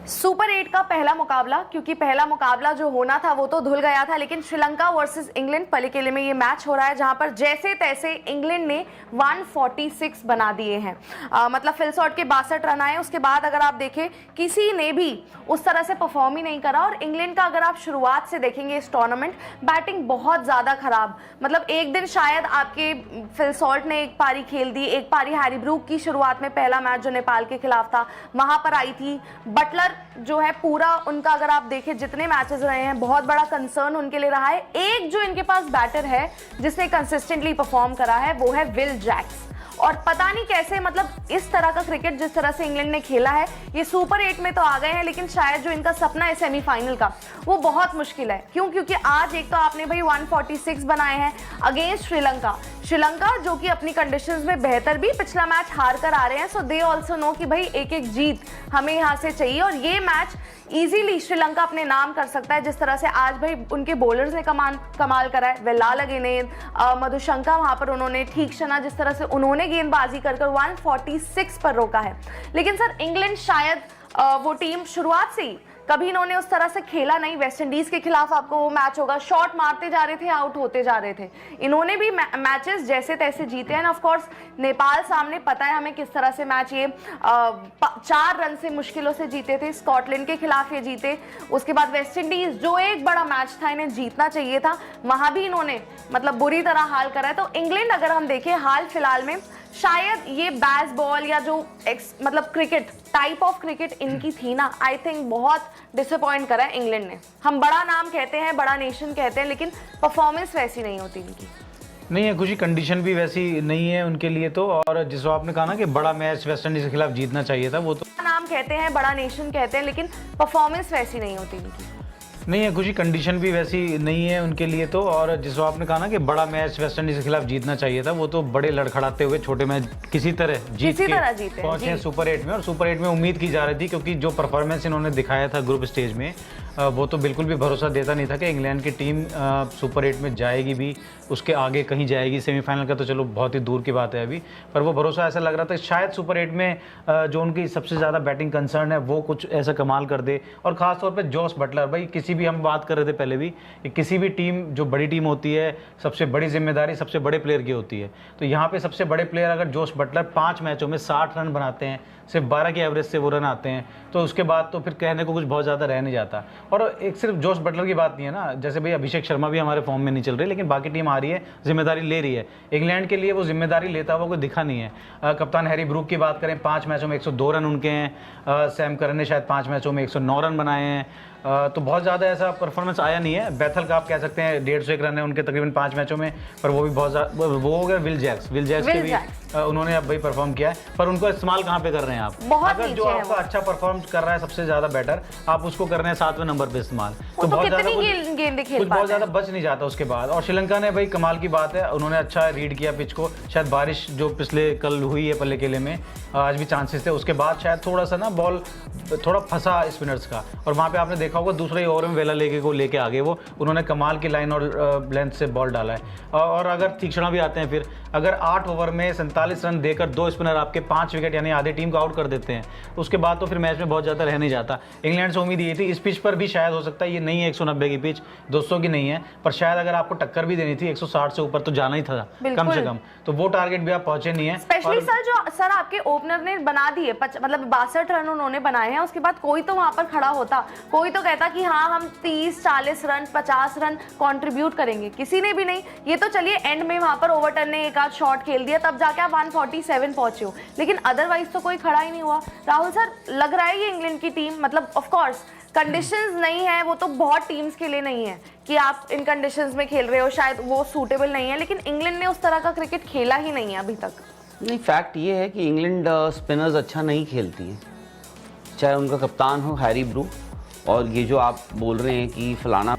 Super 8 का पहला मुकाबला, क्योंकि पहला मुकाबला जो होना था वो तो धुल गया था, लेकिन श्रीलंका वर्सेस इंग्लैंड पल्लिकेले में ये मैच हो रहा है, जहां पर जैसे तैसे इंग्लैंड ने 146 बना दिए हैं। मतलब फिल शॉट के 62 रन आए। उसके बाद अगर आप देखें, किसी ने भी उस तरह से परफॉर्म ही नहीं करा। और इंग्लैंड का अगर आप शुरुआत से देखेंगे इस टूर्नामेंट, बैटिंग बहुत ज्यादा खराब। मतलब एक दिन शायद आपके फिल शॉट ने एक पारी खेल दी, एक पारी हैरी ब्रूक की शुरुआत में पहला मैच जो नेपाल के खिलाफ था वहां पर आई थी। बटलर जो है पूरा उनका, अगर आप देखें जितने मैचेस रहे हैं, बहुत बड़ा कंसर्न उनके लिए रहा है। एक जो इनके पास बैटर है जिसने कंसिस्टेंटली परफॉर्म करा है वो है विल जैक्स। और पता नहीं कैसे, मतलब इस तरह का क्रिकेट जिस तरह से इंग्लैंड ने खेला है, ये सुपर 8 में तो आ गए हैं, लेकिन शायद जो इनका सपना है सेमीफाइनल का वो बहुत मुश्किल है। क्यों? क्योंकि आज एक तो आपने भाई 146 बनाए हैं अगेंस्ट श्रीलंका जो कि अपनी कंडीशंस में बेहतर भी पिछला मैच हार कर आ रहे हैं। सो दे ऑल्सो नो कि भाई एक एक जीत हमें यहाँ से चाहिए, और ये मैच इजीली श्रीलंका अपने नाम कर सकता है। जिस तरह से आज भाई उनके बॉलर्स ने कमाल करा है, वेलाल अगेनेन, मधुशंका वहां पर उन्होंने ठीक शना, जिस तरह से उन्होंने गेंदबाजी कर 146 पर रोका है। लेकिन सर इंग्लैंड शायद वो टीम शुरुआत से ही कभी इन्होंने उस तरह से खेला नहीं। वेस्ट इंडीज के खिलाफ आपको वो मैच होगा, शॉट मारते जा रहे थे, आउट होते जा रहे थे। इन्होंने भी मैचेस जैसे तैसे जीते हैं। ऑफ कोर्स नेपाल सामने पता है हमें किस तरह से मैच ये 4 रन से मुश्किलों से जीते थे। स्कॉटलैंड के खिलाफ ये जीते। उसके बाद वेस्ट इंडीज जो एक बड़ा मैच था, इन्हें जीतना चाहिए था, वहां भी इन्होंने मतलब बुरी तरह हाल करा है। तो इंग्लैंड अगर हम देखें हाल फिलहाल में, शायद ये बैस बॉल या जो मतलब क्रिकेट टाइप ऑफ क्रिकेट इनकी थी ना, आई थिंक बहुत डिसअपॉइंट करा है इंग्लैंड ने। हम बड़ा नाम कहते हैं, बड़ा नेशन कहते हैं, लेकिन परफॉर्मेंस वैसी नहीं होती इनकी। नहीं है, कुछ कंडीशन भी वैसी नहीं है उनके लिए तो। और जिस आपने कहा ना कि बड़ा मैच वेस्ट इंडीज के खिलाफ जीतना चाहिए था, वो तो नाम कहते हैं, बड़ा नेशन कहते हैं, लेकिन परफॉर्मेंस वैसी नहीं होती इनकी। नहीं है, कुछ कंडीशन भी वैसी नहीं है उनके लिए तो। और जिस आपने कहा ना कि बड़ा मैच वेस्ट इंडीज के खिलाफ जीतना चाहिए था, वो तो बड़े लड़खड़ाते हुए छोटे मैच किसी तरह जीत के पहुंचे हैं सुपर 8 में। और सुपर 8 में उम्मीद की जा रही थी, क्योंकि जो परफॉर्मेंस इन्होंने दिखाया था ग्रुप स्टेज में, वो तो बिल्कुल भी भरोसा देता नहीं था कि इंग्लैंड की टीम सुपर 8 में जाएगी भी, उसके आगे कहीं जाएगी। सेमीफाइनल का तो चलो बहुत ही दूर की बात है अभी, पर वो भरोसा ऐसा लग रहा था शायद सुपर 8 में जो उनकी सबसे ज़्यादा बैटिंग कंसर्न है वो कुछ ऐसा कमाल कर दे। और ख़ासतौर पर जॉस बटलर, भाई किसी भी, हम बात कर रहे थे पहले भी कि किसी भी टीम जो बड़ी टीम होती है, सबसे बड़ी जिम्मेदारी सबसे बड़े प्लेयर की होती है। तो यहाँ पे सबसे बड़े प्लेयर अगर जॉस बटलर 5 मैचों में 60 रन बनाते हैं, सिर्फ 12 की एवरेज से वो रन आते हैं, तो उसके बाद तो फिर कहने को कुछ बहुत ज़्यादा रह नहीं जाता। और एक सिर्फ जॉस बटलर की बात नहीं है ना, जैसे भाई अभिषेक शर्मा भी हमारे फॉर्म में नहीं चल रहे, लेकिन बाकी टीम आ रही है, जिम्मेदारी ले रही है। इंग्लैंड के लिए वो जिम्मेदारी लेता हुआ कोई दिखा नहीं है। कप्तान हैरी ब्रूक की बात करें, 5 मैचों में 102 रन उनके हैं। सैम करन ने शायद 5 मैचों में 109 रन बनाए हैं। तो बहुत ज़्यादा ऐसा परफॉर्मेंस आया नहीं है। बैथल का आप कह सकते हैं 151 रन है उनके तकरीबन 5 मैचों में, पर वो भी बहुत ज़्यादा, वो हो गया विल जैक्स के भी उन्होंने अब भाई परफॉर्म किया है। पर उनको इस्तेमाल कहाँ पे कर रहे हैं आप? अगर जो आपका अच्छा परफॉर्म कर रहा है सबसे ज़्यादा बेटर, आप उसको कर रहे हैं 7वें नंबर पे इस्तेमाल, तो बहुत ज़्यादा बच नहीं जाता उसके बाद। और श्रीलंका ने भाई कमाल की बात है, उन्होंने अच्छा रीड किया पिच को। शायद बारिश जो पिछले कल हुई है पल्लिकेले में, आज भी चांसेस थे, उसके बाद शायद थोड़ा सा ना बॉल थोड़ा फंसा स्पिनर्स का। और वहाँ पे आपने देखा होगा दूसरे ओवर में वेला लेके आगे वो उन्होंने कमाल की लाइन और लेंथ से बॉल डाला है। और अगर तीक्ष्णा भी आते हैं, फिर अगर 8 ओवर में 47 रन देकर 2 स्पिनर आपके 5 विकेट यानी आधे टीम को आउट कर देते हैं, उसके बाद तो फिर मैच में बहुत ज़्यादा रह नहीं जाता। इंग्लैंड से उम्मीद ये थी, इस पिच पर भी शायद हो सकता है, ये नहीं है 190 की पिच, 200 की नहीं है, पर शायद अगर आपको टक्कर भी देनी थी 160 से ऊपर तो जाना ही था कम से कम, तो वो टारगेट भी आप पहुंचे नहीं है। स्पेशली सर आपके ओपनर ने बना दिए, मतलब 62 रन उन्होंने बनाए हैं। उसके बाद कोई तो वहां पर खड़ा होता, कोई तो कहता कि हाँ हम 30-40 रन 50 रन कंट्रीब्यूट करेंगे, किसी ने भी नहीं। ये तो चलिए एंड में वहां पर ओवरटन ने एक आध शॉट खेल दिया, तब जाके आप 147 पहुंचे हो, लेकिन अदरवाइज तो कोई खड़ा ही नहीं हुआ। राहुल सर, लग रहा है ये इंग्लैंड की टीम, मतलब ऑफ कोर्स कंडीशंस नहीं है, वो तो बहुत टीम्स के लिए नहीं है कि आप इन कंडीशंस में खेल रहे हो, शायद वो सूटेबल नहीं है, लेकिन इंग्लैंड ने उस तरह का क्रिकेट खेला ही नहीं है अभी तक। नहीं, फैक्ट ये है कि इंग्लैंड स्पिनर्स अच्छा नहीं खेलती है, चाहे उनका कप्तान हो हैरी ब्रूक, और ये जो आप बोल रहे हैं कि फलाना